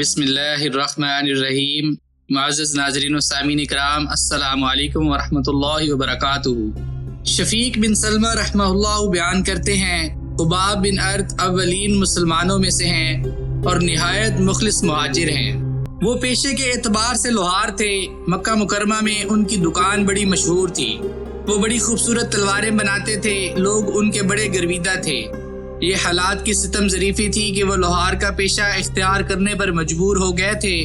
بسم اللہ الرحمن الرحیم۔ معزز ناظرین و سامعین اکرام، السلام علیکم ورحمۃ اللہ وبرکاتہ۔ شفیق بن سلمہ رحمہ اللہ بیان کرتے ہیں، خباب بن ارت اولین مسلمانوں میں سے ہیں اور نہایت مخلص مہاجر ہیں۔ وہ پیشے کے اعتبار سے لوہار تھے۔ مکہ مکرمہ میں ان کی دکان بڑی مشہور تھی۔ وہ بڑی خوبصورت تلواریں بناتے تھے، لوگ ان کے بڑے گرویدہ تھے۔ یہ حالات کی ستم ظریفی تھی کہ وہ لوہار کا پیشہ اختیار کرنے پر مجبور ہو گئے تھے،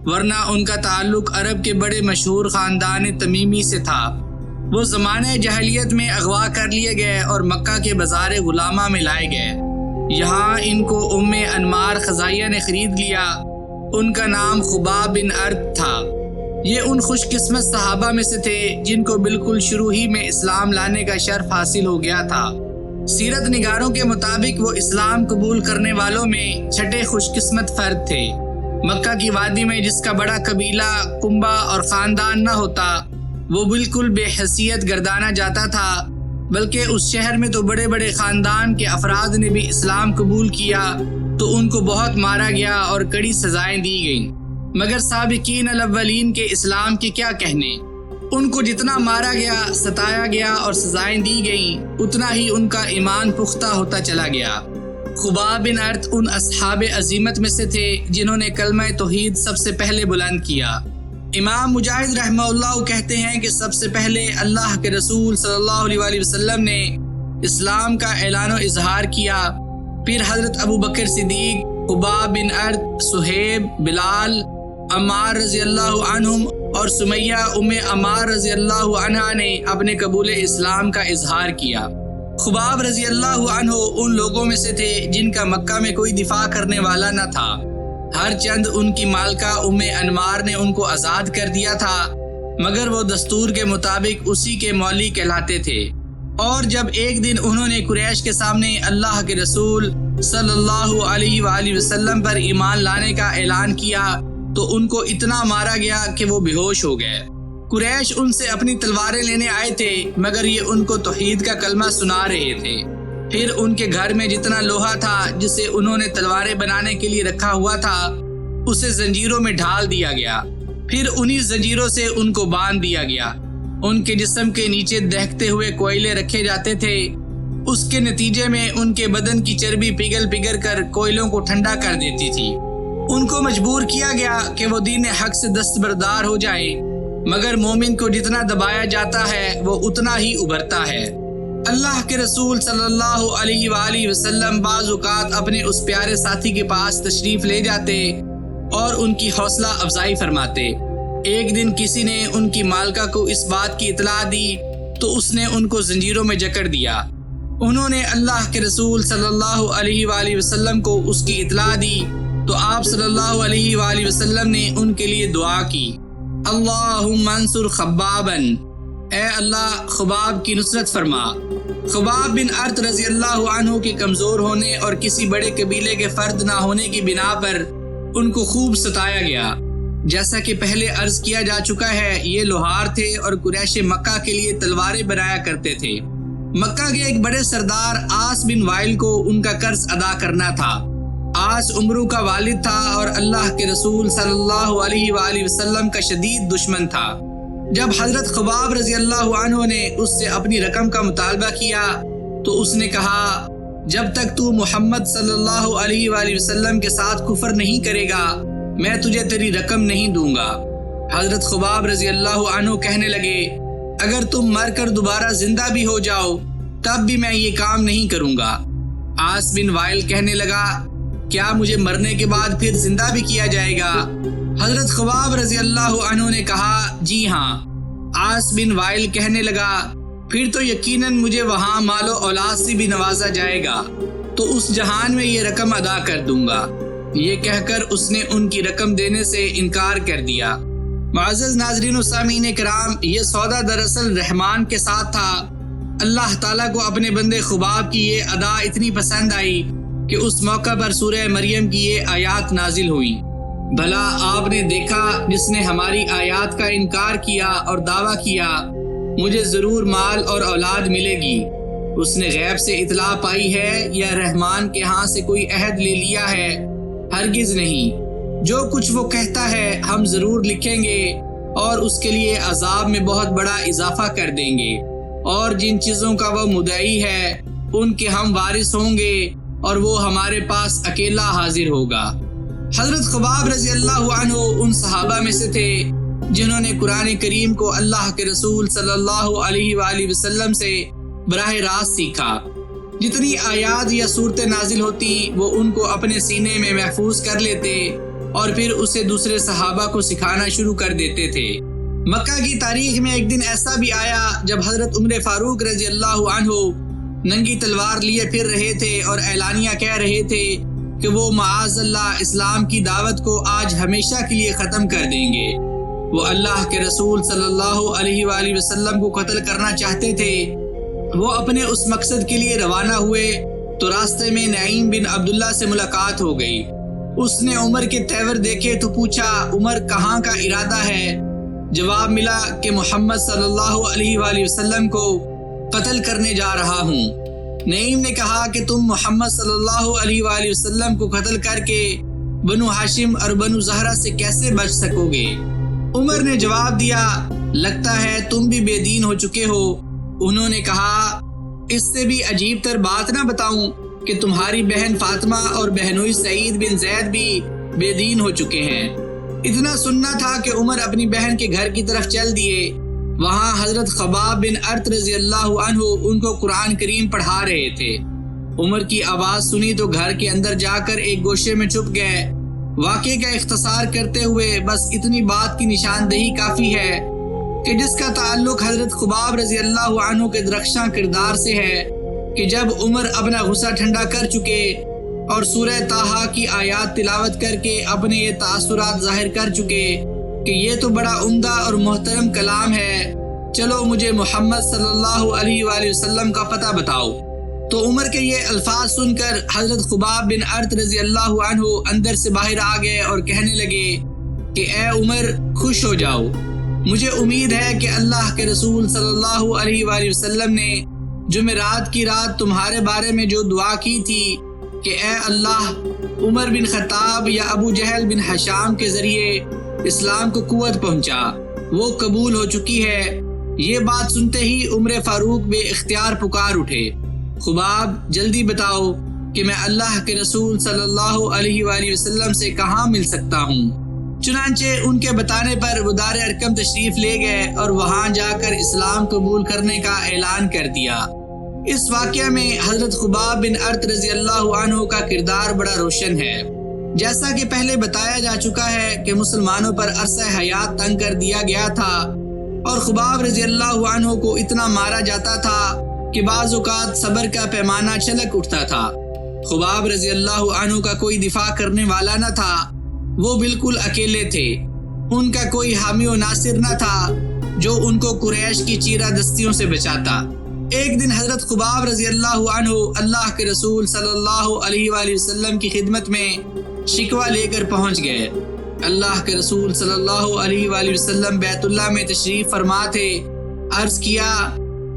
ورنہ ان کا تعلق عرب کے بڑے مشہور خاندان تمیمی سے تھا۔ وہ زمانہ جاہلیت میں اغوا کر لیے گئے اور مکہ کے بازار غلامہ میں لائے گئے۔ یہاں ان کو ام انمار خزائیہ نے خرید لیا۔ ان کا نام خباب بن ارت تھا۔ یہ ان خوش قسمت صحابہ میں سے تھے جن کو بالکل شروع ہی میں اسلام لانے کا شرف حاصل ہو گیا تھا۔ سیرت نگاروں کے مطابق وہ اسلام قبول کرنے والوں میں چھٹے خوش قسمت فرد تھے۔ مکہ کی وادی میں جس کا بڑا قبیلہ، کنبہ اور خاندان نہ ہوتا، وہ بالکل بے حیثیت گردانا جاتا تھا، بلکہ اس شہر میں تو بڑے بڑے خاندان کے افراد نے بھی اسلام قبول کیا تو ان کو بہت مارا گیا اور کڑی سزائیں دی گئیں۔ مگر سابقین الاولین کے اسلام کے کیا کہنے، ان کو جتنا مارا گیا، ستایا گیا اور سزائیں دی گئیں، اتنا ہی ان کا ایمان پختہ ہوتا چلا گیا۔ خباب بن ارت ان اصحاب عزیمت میں سے تھے جنہوں نے کلمہ توحید سب سے پہلے بلند کیا۔ امام مجاہد رحمہ اللہ کہتے ہیں کہ سب سے پہلے اللہ کے رسول صلی اللہ علیہ وآلہ وسلم نے اسلام کا اعلان و اظہار کیا، پھر حضرت ابو بکر صدیق، خباب بن ارت، صہیب، بلال، عمار رضی اللہ عنہم اور سمیہ ام عمار رضی اللہ عنہا نے اپنے قبول اسلام کا اظہار کیا۔ خباب رضی اللہ عنہ ان لوگوں میں سے تھے جن کا مکہ میں کوئی دفاع کرنے والا نہ تھا۔ ہر چند ان کی مالکہ ام انمار نے ان کو آزاد کر دیا تھا، مگر وہ دستور کے مطابق اسی کے مولی کہلاتے تھے۔ اور جب ایک دن انہوں نے قریش کے سامنے اللہ کے رسول صلی اللہ علیہ وآلہ وسلم پر ایمان لانے کا اعلان کیا تو ان کو اتنا مارا گیا کہ وہ بے ہوش ہو گئے۔ قریش ان سے اپنی تلواریں لینے آئے تھے، مگر یہ ان کو توحید کا کلمہ سنا رہے تھے۔ پھر ان کے گھر میں جتنا لوہا تھا جسے انہوں نے تلواریں بنانے کے لیے رکھا ہوا تھا، اسے زنجیروں میں ڈھال دیا گیا، پھر انہی زنجیروں سے ان کو باندھ دیا گیا۔ ان کے جسم کے نیچے دہکتے ہوئے کوئلے رکھے جاتے تھے، اس کے نتیجے میں ان کے بدن کی چربی پگھل کر کوئلوں کو ٹھنڈا کر دیتی تھی۔ ان کو مجبور کیا گیا کہ وہ دین حق سے دستبردار ہو جائیں، مگر مومن کو جتنا دبایا جاتا ہے وہ اتنا ہی ابھرتا ہے۔ اللہ کے رسول صلی اللہ علیہ وآلہ وسلم بعض اوقات اپنے اس پیارے ساتھی کے پاس تشریف لے جاتے اور ان کی حوصلہ افزائی فرماتے۔ ایک دن کسی نے ان کی مالکہ کو اس بات کی اطلاع دی تو اس نے ان کو زنجیروں میں جکڑ دیا۔ انہوں نے اللہ کے رسول صلی اللہ علیہ وآلہ وسلم کو اس کی اطلاع دی تو آپ صلی اللہ علیہ وآلہ وسلم نے ان کے لیے دعا کی، اللہم انصر خبابا، اے اللہ خباب کی نصرت فرما۔ خباب بن ارت رضی اللہ عنہ کے کمزور ہونے اور کسی بڑے قبیلے کے فرد نہ ہونے کی بنا پر ان کو خوب ستایا گیا۔ جیسا کہ پہلے عرض کیا جا چکا ہے، یہ لوہار تھے اور قریش مکہ کے لیے تلواریں بنایا کرتے تھے۔ مکہ کے ایک بڑے سردار آس بن وائل کو ان کا قرض ادا کرنا تھا۔ آس عمرو کا والد تھا اور اللہ کے رسول صلی اللہ علیہ وآلہ وسلم کا شدید دشمن تھا۔ جب حضرت خباب رضی اللہ عنہ نے اس سے اپنی رقم کا مطالبہ کیا تو اس نے کہا، جب تک تو محمد صلی اللہ علیہ وآلہ وسلم کے ساتھ کفر نہیں کرے گا میں تجھے تیری رقم نہیں دوں گا۔ حضرت خباب رضی اللہ عنہ کہنے لگے، اگر تم مر کر دوبارہ زندہ بھی ہو جاؤ تب بھی میں یہ کام نہیں کروں گا۔ آس بن وائل کہنے لگا، کیا مجھے مرنے کے بعد پھر زندہ بھی کیا جائے گا؟ حضرت خباب رضی اللہ عنہ نے کہا، جی ہاں۔ آس بن وائل کہنے لگا، پھر تو یقیناً مجھے وہاں مال و اولاد سے بھی نوازا جائے گا تو اس جہان میں یہ رقم ادا کر دوں گا۔ یہ کہہ کر اس نے ان کی رقم دینے سے انکار کر دیا۔ معزز ناظرین و سامعین کرام، یہ سودا دراصل رحمان کے ساتھ تھا۔ اللہ تعالیٰ کو اپنے بندے خباب کی یہ ادا اتنی پسند آئی کہ اس موقع پر سورہ مریم کی یہ آیات نازل ہوئی، بھلا آپ نے دیکھا جس نے ہماری آیات کا انکار کیا اور دعویٰ کیا مجھے ضرور مال اور اولاد ملے گی، اس نے غیب سے اطلاع پائی ہے یا رحمان کے ہاں سے کوئی عہد لے لیا ہے؟ ہرگز نہیں۔ جو کچھ وہ کہتا ہے ہم ضرور لکھیں گے اور اس کے لیے عذاب میں بہت بڑا اضافہ کر دیں گے، اور جن چیزوں کا وہ مدعی ہے ان کے ہم وارث ہوں گے اور وہ ہمارے پاس اکیلا حاضر ہوگا۔ حضرت خباب رضی اللہ عنہ ان صحابہ میں سے تھے جنہوں نے قرآن کریم کو اللہ کے رسول صلی اللہ علیہ وآلہ وسلم سے براہ راست سیکھا۔ جتنی آیات یا صورتیں نازل ہوتی وہ ان کو اپنے سینے میں محفوظ کر لیتے اور پھر اسے دوسرے صحابہ کو سکھانا شروع کر دیتے تھے۔ مکہ کی تاریخ میں ایک دن ایسا بھی آیا جب حضرت عمر فاروق رضی اللہ عنہ ننگی تلوار لیے پھر رہے تھے اور اعلانیہ کہہ رہے تھے کہ وہ معاذ اللہ اسلام کی دعوت کو آج ہمیشہ کے لیے ختم کر دیں گے۔ وہ اللہ کے رسول صلی اللہ علیہ وآلہ وسلم کو قتل کرنا چاہتے تھے۔ وہ اپنے اس مقصد کے لیے روانہ ہوئے تو راستے میں نعیم بن عبداللہ سے ملاقات ہو گئی۔ اس نے عمر کے تیور دیکھے تو پوچھا، عمر کہاں کا ارادہ ہے؟ جواب ملا کہ محمد صلی اللہ علیہ وآلہ وسلم کو قتل کرنے جا رہا ہوں۔ نعیم نے کہا کہ تم محمد صلی اللہ علیہ وآلہ وسلم کو قتل کر کے بنو ہاشم اور بنو زہرہ سے کیسے بچ سکو گے؟ عمر نے جواب دیا، لگتا ہے تم بھی بے دین ہو چکے ہو۔ انہوں نے کہا، اس سے بھی عجیب تر بات نہ بتاؤں کہ تمہاری بہن فاطمہ اور بہنوئی سعید بن زید بھی بے دین ہو چکے ہیں۔ اتنا سننا تھا کہ عمر اپنی بہن کے گھر کی طرف چل دیے۔ وہاں حضرت خباب بن ارت رضی اللہ عنہ ان کو قرآن کریم پڑھا رہے تھے۔ عمر کی آواز سنی تو گھر کے اندر جا کر ایک گوشے میں چھپ گئے۔ واقعے کا اختصار کرتے ہوئے بس اتنی بات کی نشاندہی کافی ہے کہ جس کا تعلق حضرت خباب رضی اللہ عنہ کے درخشاں کردار سے ہے کہ جب عمر اپنا غصہ ٹھنڈا کر چکے اور سورہ طٰہٰ کی آیات تلاوت کر کے اپنے یہ تاثرات ظاہر کر چکے کہ یہ تو بڑا عمدہ اور محترم کلام ہے، چلو مجھے محمد صلی اللہ علیہ وآلہ وسلم کا پتہ بتاؤ۔ تو عمر کے یہ الفاظ سن کر حضرت خباب بن ارت رضی اللہ عنہ اندر سے باہر آ گئے اور کہنے لگے کہ اے عمر، خوش ہو جاؤ، مجھے امید ہے کہ اللہ کے رسول صلی اللہ علیہ وآلہ وسلم نے جمعرات کی رات تمہارے بارے میں جو دعا کی تھی کہ اے اللہ عمر بن خطاب یا ابو جہل بن حشام کے ذریعے اسلام کو قوت پہنچا، وہ قبول ہو چکی ہے۔ یہ بات سنتے ہی عمر فاروق بے اختیار پکار اٹھے، خباب جلدی بتاؤ کہ میں اللہ کے رسول صلی اللہ علیہ وآلہ وسلم سے کہاں مل سکتا ہوں۔ چنانچہ ان کے بتانے پر وہ دار ارقم تشریف لے گئے اور وہاں جا کر اسلام قبول کرنے کا اعلان کر دیا۔ اس واقعہ میں حضرت خباب بن ارت رضی اللہ عنہ کا کردار بڑا روشن ہے۔ جیسا کہ پہلے بتایا جا چکا ہے کہ مسلمانوں پر عرصہ حیات تنگ کر دیا گیا تھا اور خباب رضی اللہ عنہ کو اتنا مارا جاتا تھا کہ بعض اوقات صبر کا پیمانہ چھلک اٹھتا تھا۔ خباب رضی اللہ عنہ کا کوئی دفاع کرنے والا نہ تھا، وہ بالکل اکیلے تھے، ان کا کوئی حامی و ناصر نہ تھا جو ان کو قریش کی چیرہ دستیوں سے بچاتا۔ ایک دن حضرت خباب رضی اللہ عنہ اللہ کے رسول صلی اللہ علیہ وآلہ وسلم کی خدمت میں شکوہ لے کر پہنچ گئے۔ اللہ کے رسول صلی اللہ علیہ وآلہ وسلم بیت اللہ میں تشریف فرما تھے۔ عرض کیا،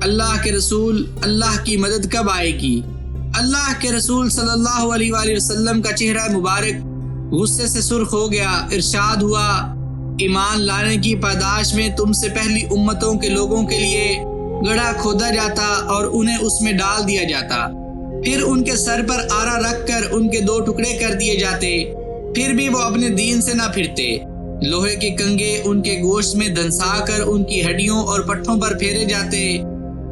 اللہ کے رسول، اللہ کی مدد کب آئے گی؟ اللہ کے رسول صلی اللہ علیہ وآلہ وسلم کا چہرہ مبارک غصے سے سرخ ہو گیا۔ ارشاد ہوا، ایمان لانے کی پاداش میں تم سے پہلی امتوں کے لوگوں کے لیے گڑھا کھودا جاتا اور انہیں اس میں ڈال دیا جاتا، پھر ان کے سر پر آرا رکھ کر ان کے 2 ٹکڑے کر دیے جاتے، پھر بھی وہ اپنے دین سے نہ پھرتے۔ لوہے کے کنگے ان کے گوشت میں دنسا کر ان کی ہڈیوں اور پٹھوں پر پھیرے جاتے،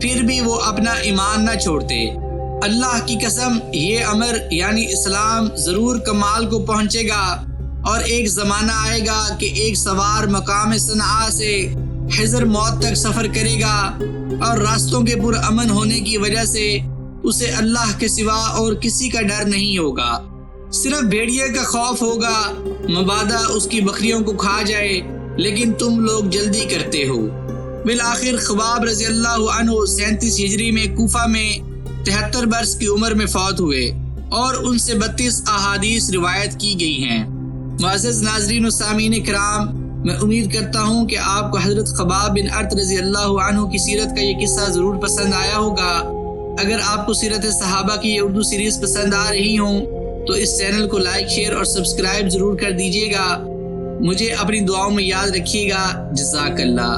پھر بھی وہ اپنا ایمان نہ چھوڑتے۔ اللہ کی قسم، یہ امر یعنی اسلام ضرور کمال کو پہنچے گا، اور ایک زمانہ آئے گا کہ ایک سوار مقام صنعاء سے حضر موت تک سفر کرے گا اور راستوں کے پر امن ہونے کی وجہ سے اسے اللہ کے سوا اور کسی کا ڈر نہیں ہوگا، صرف بھیڑیے کا خوف ہوگا، مبادا اس کی بکریوں کو کھا جائے، لیکن تم لوگ جلدی کرتے ہو۔ بالآخر خباب رضی اللہ عنہ 37 ہجری میں کوفہ میں 73 برس کی عمر میں فوت ہوئے اور ان سے 32 احادیث روایت کی گئی ہیں۔ معزز ناظرین و سامعین کرام، میں امید کرتا ہوں کہ آپ کو حضرت خباب بن ارت رضی اللہ عنہ کی سیرت کا یہ قصہ ضرور پسند آیا ہوگا۔ اگر آپ کو سیرت صحابہ کی یہ اردو سیریز پسند آ رہی ہوں تو اس چینل کو لائک شیئر اور سبسکرائب ضرور کر دیجیے گا. مجھے اپنی دعاؤں میں یاد رکھیے گا. جزاک اللہ.